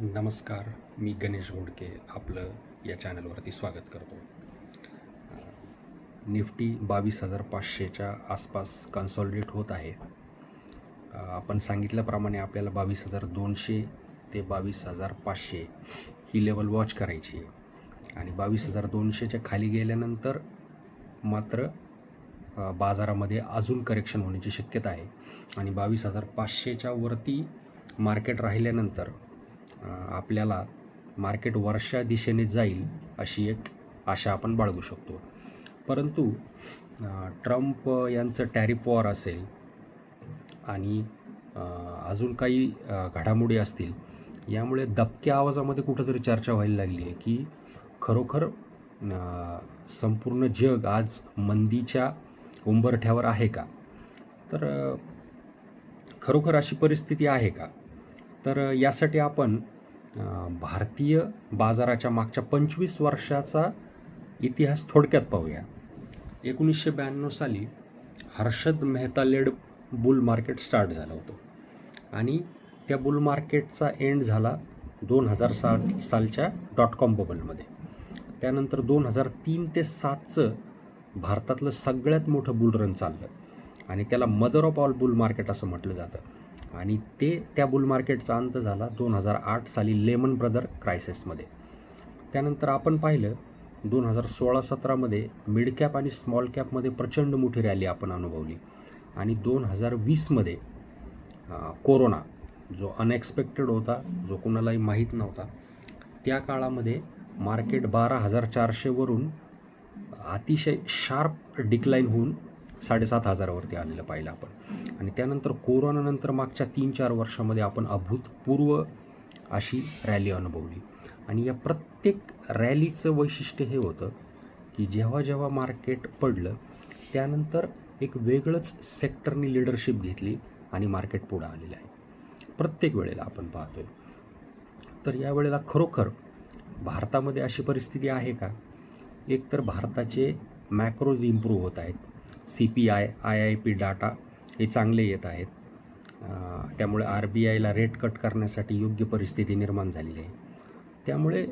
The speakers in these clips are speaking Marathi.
नमस्कार, मी गणेश घोडके आपलं या चॅनलवरती स्वागत करतो. निफ्टी 22,500च्या आसपास कन्सॉलिडेट होत आहे. आपण सांगितल्याप्रमाणे आपल्याला 22,200 ते 22,500 ही लेवल वॉच करायची आहे आणि 22,200च्या खाली गेल्यानंतर मात्र बाजारामध्ये अजून करेक्शन होण्याची शक्यता आहे आणि 22,500च्या वरती मार्केट राहिल्यानंतर आपल्याला मार्केट वरच्या दिशेने जाईल अशी एक आशा आपण बाळगू शकतो. परंतु ट्रम्प यांचं टॅरिफ वॉर असेल आणि अजून काही घडामोडी असतील, यामुळे दबक्या आवाजामध्ये कुठंतरी चर्चा व्हायला लागली आहे की खरोखर संपूर्ण जग आज मंदीच्या उंबरठ्यावर आहे का? तर खरोखर अशी परिस्थिती आहे का? तर यासाठी आपण भारतीय बाजाराच्या मागच्या 25 वर्षाचा इतिहास थोडक्यात पाहूया. 1992 साली Harshad Mehta led bull market start झालं होतं आणि त्या बुल मार्केटचा एंड झाला 2000 सालच्या .com बबलमध्ये. त्यानंतर 2003 ते 2007चं भारतातलं सगळ्यात मोठं बुल रन चाललं आणि त्याला mother of all boule market असं म्हटलं जातं आणि त्या बुल मार्केटचा अंत झाला 2008 साली लेमन ब्रदर क्रायसिसमध्ये. त्यानंतर आपण पाहिलं 2016-17मध्ये मिड कॅप आणि स्मॉल कॅपमध्ये प्रचंड मोठी रॅली आपण अनुभवली आणि 2020मध्ये कोरोना जो अनएक्सपेक्टेड होता, जो कुणालाही माहीत नव्हता, त्या काळामध्ये मार्केट 12,400वरून अतिशय शार्प डिक्लाईन होऊन 7,500वरती आलेलं पाहिलं आपण आणि त्यानंतर कोरोनानंतर मागच्या 3-4 वर्षामध्ये आपण अभूतपूर्व अशी रॅली अनुभवली आणि या प्रत्येक रॅलीचं वैशिष्ट्य हे होतं की जेव्हा जेव्हा मार्केट पडलं त्यानंतर एक वेगळंच सेक्टरनी लिडरशिप घेतली आणि मार्केट पुढं आलेलं आहे. प्रत्येक वेळेला आपण पाहतोय. तर यावेळेला खरोखर भारतामध्ये अशी परिस्थिती आहे का? एक तर भारताचे मॅक्रोज इम्प्रूव्ह होत आहेत. CPI, IIP डाटा हे चांगले येत आहेत. त्यामुळे RBIला रेट कट करण्यासाठी योग्य परिस्थिती निर्माण झालेली आहे. त्यामुळे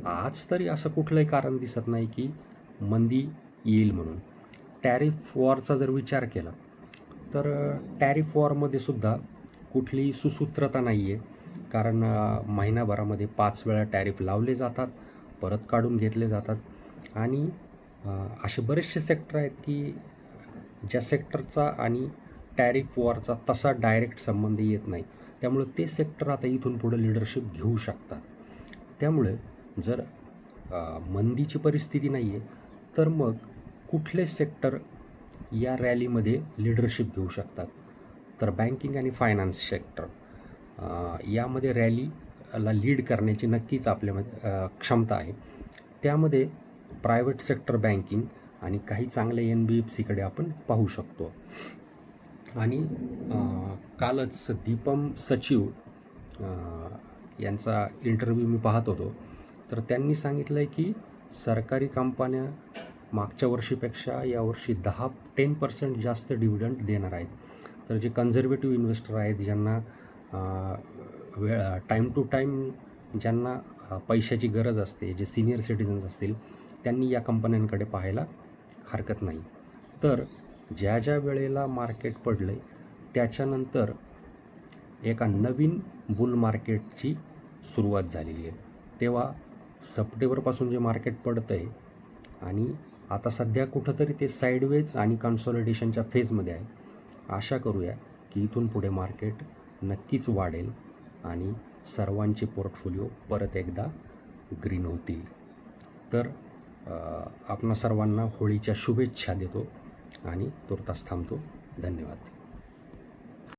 आज तरी असं कुठलंही कारण दिसत नाही की मंदी येईल म्हणून. टॅरिफ वॉरचा जर विचार केला तर टॅरिफ वॉरमध्ये सुद्धा कुठलीही सुसूत्रता नाही आहे. कारण महिनाभरामध्ये 5 वेळा टॅरिफ लावले जातात, परत काढून घेतले जातात आणि असे बरेचसे सेक्टर आहेत की ज्या सेक्टरचा आणि टॅरिफ वॉरचा तसा डायरेक्ट संबंध येत नाही. त्यामुळे ते सेक्टर आता इथून पुढं लिडरशिप घेऊ शकतात. त्यामुळे जर मंदीची परिस्थिती नाही आहे तर मग कुठले सेक्टर या रॅलीमध्ये लिडरशिप घेऊ शकतात? तर बँकिंग आणि फायनान्स सेक्टर यामध्ये रॅलीला लीड करण्याची नक्कीच आपल्यामध्ये क्षमता आहे. त्यामध्ये प्रायव्हेट सेक्टर बँकिंग आणि काही चांगले NBFCकडे आपण पाहू शकतो. आणि कालच दीपम सचिव यांचा इंटरव्ह्यू मी पाहत होतो, तर त्यांनी सांगितलं आहे की सरकारी कंपन्या मागच्या वर्षीपेक्षा यावर्षी 10% जास्त डिव्हिडंड देणार आहेत. तर जे कन्झर्वेटिव्ह इन्व्हेस्टर आहेत, ज्यांना टाईम टू टाईम ज्यांना पैशाची गरज असते, जे सिनियर सिटिझन्स असतील, त्यांनी या कंपन्यांकडे पाहायला हरकत नाही. तर ज्या वेळेला मार्केट पडलं आहे त्याच्यानंतर एका नवीन बुल मार्केटची सुरुवात झालेली आहे. तेव्हा सप्टेंबरपासून जे मार्केट पडतं आहे आणि आता सध्या कुठंतरी ते साईडवेज आणि कन्सॉलिडेशनच्या फेजमध्ये आहे. आशा करूया की इथून पुढे मार्केट नक्कीच वाढेल आणि सर्वांचे पोर्टफोलिओ परत एकदा ग्रीन होतील. तर आपणा सर्वांना होळीच्या शुभेच्छा देतो आणि तुर्तास थांबतो. धन्यवाद.